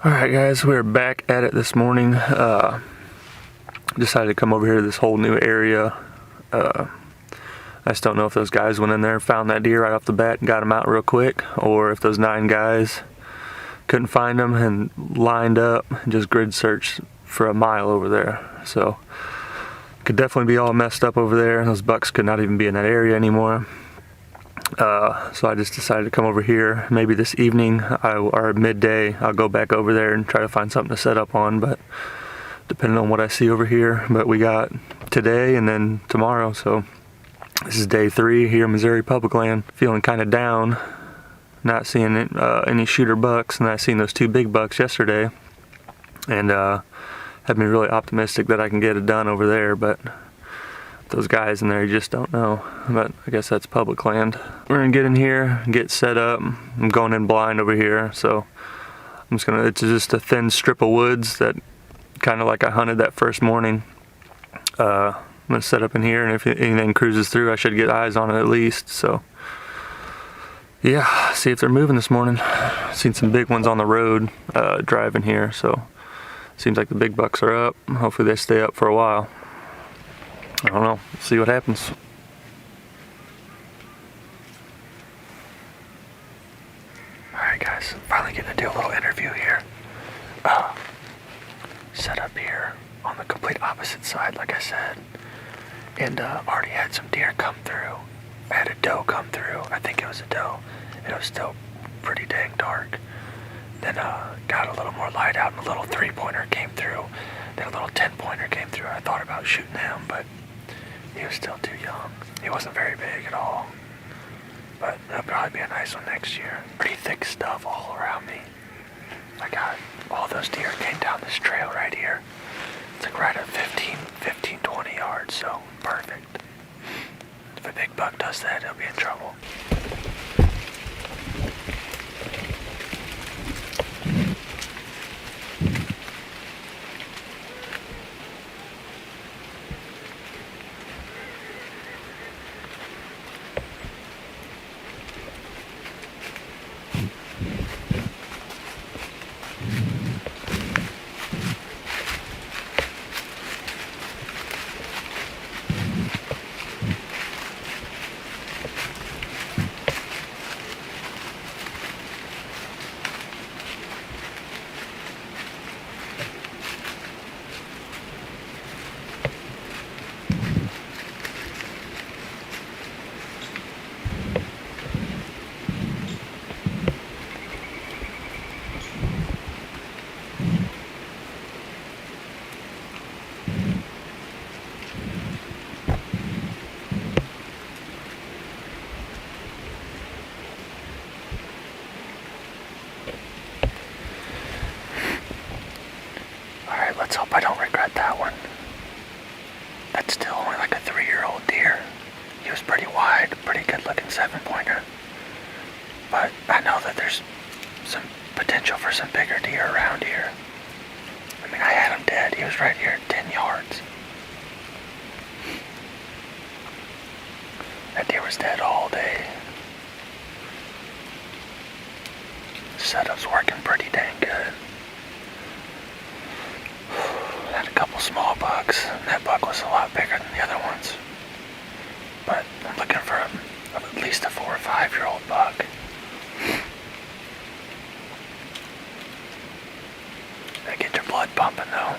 Alright guys, we're back at it this morning. Decided to come over here to this whole new area. I just don't know if those guys went in there and found that deer right off the bat and got him out real quick, or if those 9 guys couldn't find him and lined up and just grid searched for a mile over there. So could definitely be all messed up over there. Those bucks could not even be in that area anymore. So I just decided to come over here. Maybe this evening or midday I'll go back over there and try to find something to set up on, but depending on what I see over here. But we got today and then tomorrow, so this is day 3 here in Missouri public land. Feeling kind of down, not seeing any shooter bucks, and I seen those 2 big bucks yesterday, and had me really optimistic that I can get it done over there, but those guys in there, you just don't know. But I guess that's public land. We're gonna get in here, get set up. I'm going in blind over here, so I'm just gonna, it's just a thin strip of woods that kind of like I hunted that first morning. I'm gonna set up in here, and if anything cruises through, I should get eyes on it at least. So yeah, see if they're moving this morning. Seen some big ones on the road driving here, so seems like the big bucks are up. Hopefully they stay up for a while. I don't know. See what happens. Alright guys, finally getting to do a little interview here. Set up here on the complete opposite side, like I said. And already had some deer come through. I had a doe come through. I think it was a doe. It was still pretty dang dark. Then got a little more light out, and a little 3-pointer came through. Then a little 10-pointer came through. I thought about shooting him, but he was still too young. He wasn't very big at all. But that'll probably be a nice one next year. Pretty thick stuff all around me. I got all those deer came down this trail right here. It's like right at 15, 20 yards, so perfect. If a big buck does that, he'll be in trouble. Let's hope I don't regret that one. That's still only like a 3-year-old deer. He was pretty wide, pretty good looking 7-pointer. But I know that there's some potential for some bigger deer around here. I mean, I had him dead. He was right here at 10 yards. That deer was dead all day. Setup's working pretty dang good. Had a couple small bucks, and that buck was a lot bigger than the other ones. But I'm looking for at least a 4 or 5-year-old buck. They get your blood pumping though.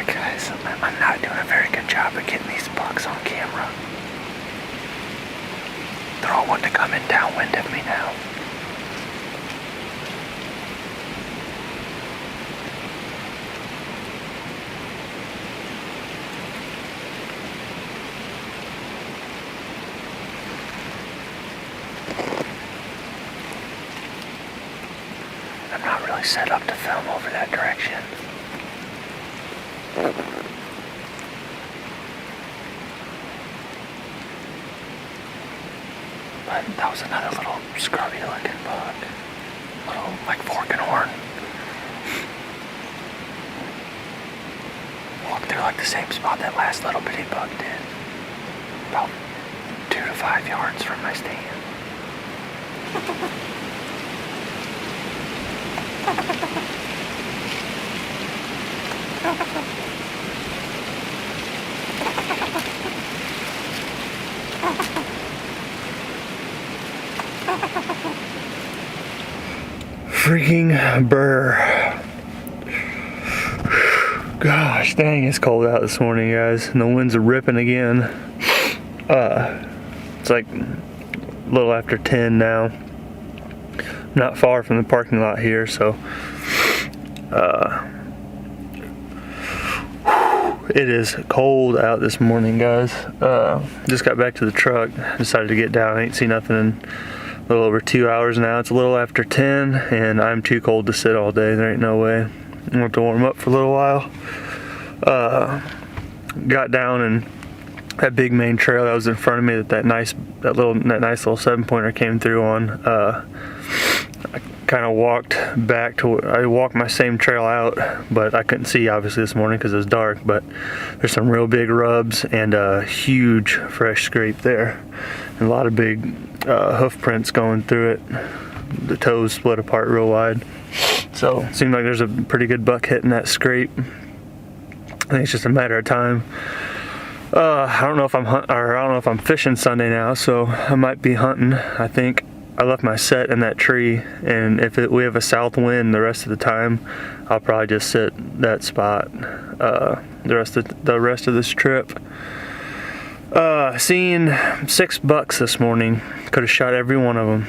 Alright guys, I'm not doing a very good job of getting these bucks on camera. They're all wanting to come in downwind of me now. I'm not really set up to film over that direction. But that was another little scrubby looking buck. Little, like, fork and horn. Walked through like the same spot that last little bitty buck did. About 2 to 5 yards from my stand. Freaking burr. Gosh dang, it's cold out this morning, guys, and the winds are ripping again. It's like a little after 10 now. Not far from the parking lot here, so it is cold out this morning, guys. Just got back to the truck, decided to get down. I ain't seen nothing in a little over 2 hours now. It's a little after 10 and I'm too cold to sit all day. There ain't no way. I'm gonna have to warm up for a little while. Got down, and that big main trail that was in front of me that nice little 7-pointer came through on, I kind of walked back to where I walked my same trail out, but I couldn't see obviously this morning because it was dark. But there's some real big rubs and a huge fresh scrape there, and a lot of big hoof prints going through it. The toes split apart real wide, so it seemed like there's a pretty good buck hitting that scrape. I think it's just a matter of time. I don't know if I'm fishing Sunday now, so I might be hunting. I think I left my set in that tree, and if we have a south wind the rest of the time, I'll probably just sit that spot the rest of this trip. Seen 6 bucks this morning. Could have shot every one of them.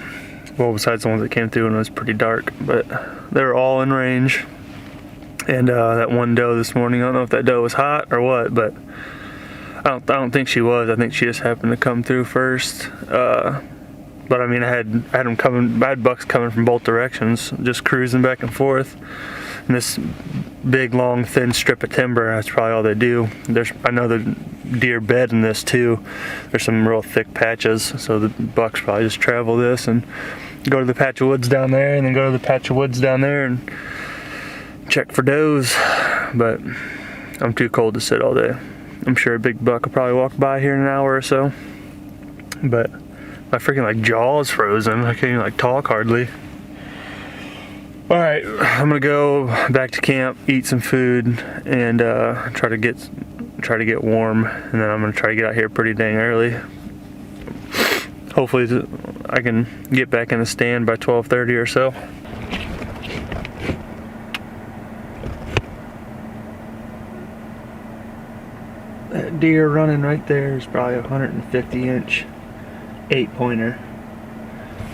Well, besides the ones that came through when it was pretty dark, but they were all in range. And that one doe this morning, I don't know if that doe was hot or what, but I don't think she was. I think she just happened to come through first. But I mean, I had bucks coming from both directions, just cruising back and forth. And this big, long, thin strip of timber, that's probably all they do. I know the deer bed in this too. There's some real thick patches, so the bucks probably just travel this and go to the patch of woods down there, and then go to the patch of woods down there and check for does. But I'm too cold to sit all day. I'm sure a big buck will probably walk by here in an hour or so. But my freaking jaw is frozen. I can't even talk hardly. All right, I'm gonna go back to camp, eat some food, and try to get warm, and then I'm gonna try to get out here pretty dang early. Hopefully I can get back in the stand by 12:30 or so. That deer running right there is probably a 150-inch 8-pointer.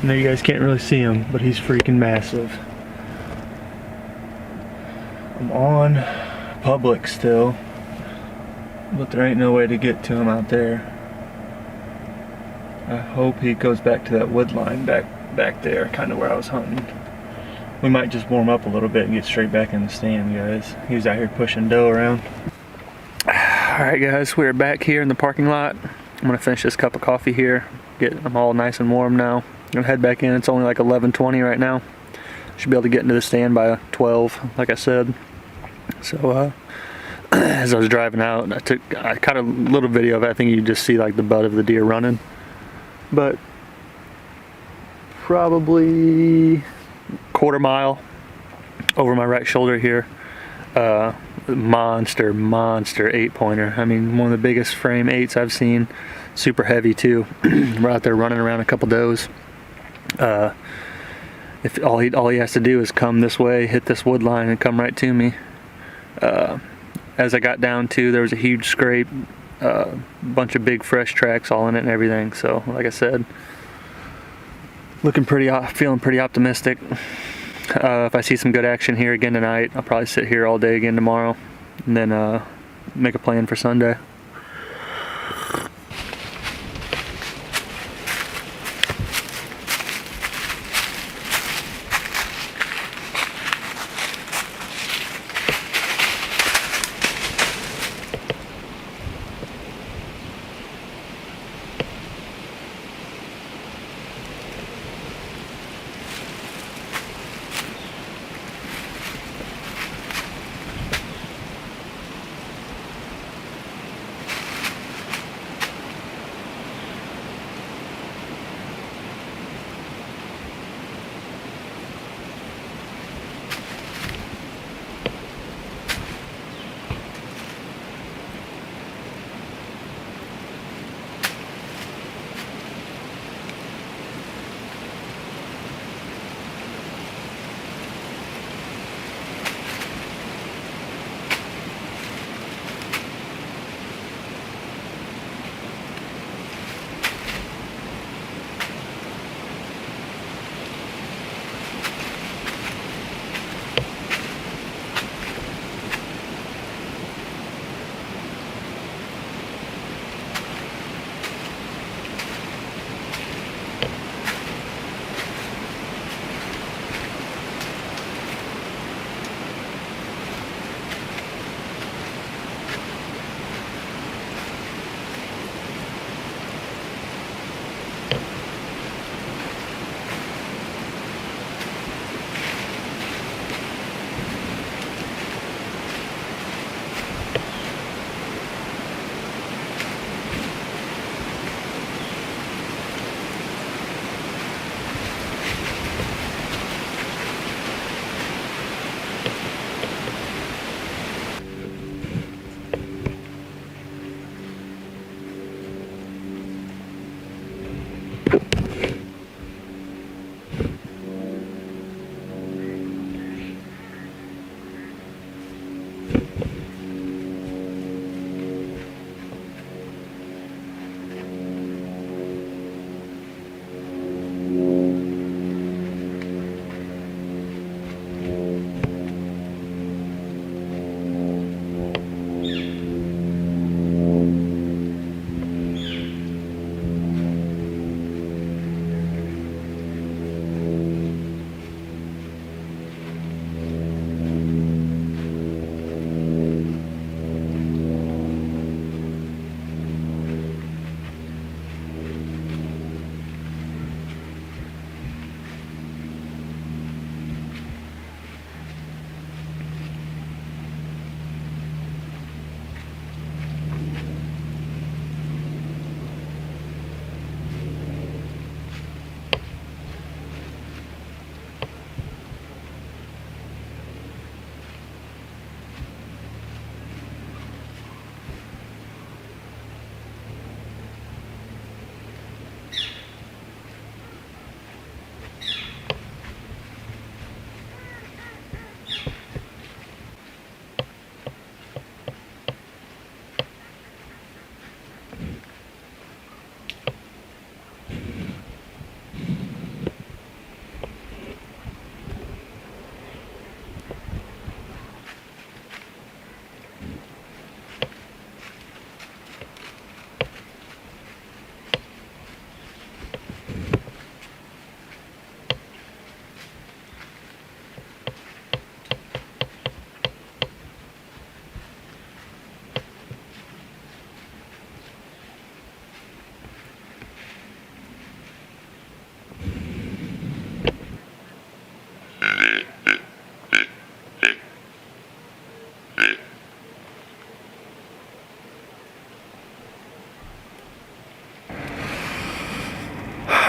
I know you guys can't really see him, but he's freaking massive. I'm on public still, but there ain't no way to get to him out there. I hope he goes back to that wood line back there, kind of where I was hunting. We might just warm up a little bit and get straight back in the stand, guys. He was out here pushing doe around. Alright guys, we're back here in the parking lot. I'm gonna finish this cup of coffee here. I'm all nice and warm now. I'm gonna head back in. It's only like 11:20 right now. Should be able to get into the stand by 12, like I said. So as I was driving out, I caught a little video of it. I think you just see like the butt of the deer running. But probably quarter mile over my right shoulder here. Monster 8-pointer. I mean, one of the biggest frame 8s I've seen. Super heavy too. We're out there running around a couple does. If all he has to do is come this way, hit this wood line, and come right to me. as I got down to, there was a huge scrape, bunch of big fresh tracks all in it and everything. So like I said, feeling pretty optimistic. If I see some good action here again tonight, I'll probably sit here all day again tomorrow, and then make a plan for Sunday.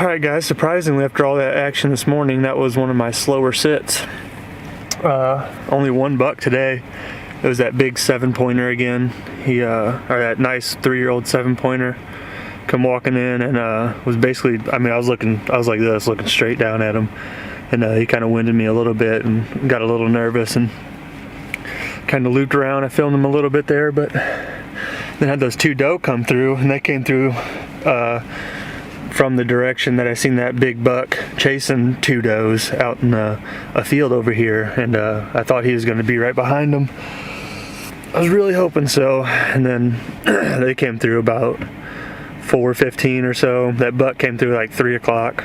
Alright guys, surprisingly after all that action this morning, that was one of my slower sits. Only one buck today. It was that big 7-pointer again. Or that nice 3-year-old 7-pointer come walking in and was basically, I was like this, looking straight down at him. And he kind of winded me a little bit and got a little nervous and kind of looped around. I filmed him a little bit there, but then had those 2 doe come through, and they came through from the direction that I seen that big buck chasing 2 does out in a field over here, and I thought he was going to be right behind them. I was really hoping so, and then they came through about 4:15 or so. That buck came through like 3 o'clock,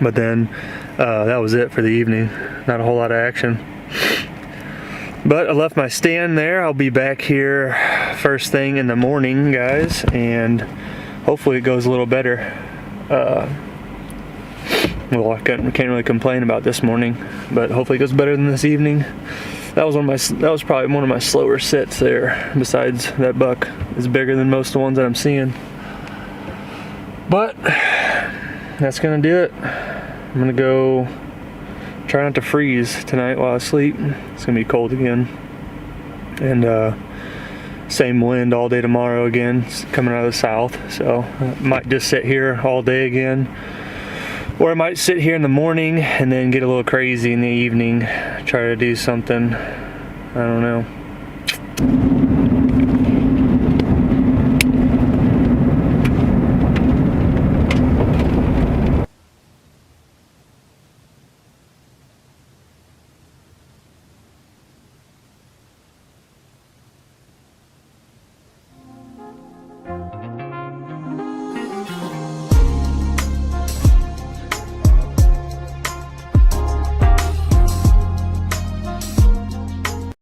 but then that was it for the evening. Not a whole lot of action. But I left my stand there. I'll be back here first thing in the morning, guys, and hopefully it goes a little better. Well, I can't really complain about this morning, but hopefully it goes better than this evening. That was probably one of my slower sits there. Besides, that buck is bigger than most of the ones that I'm seeing. But that's gonna do it. I'm gonna go try not to freeze tonight while I sleep. It's gonna be cold again, and same wind all day tomorrow again. It's coming out of the south, so I might just sit here all day again, or I might sit here in the morning and then get a little crazy in the evening, try to do something. I don't know.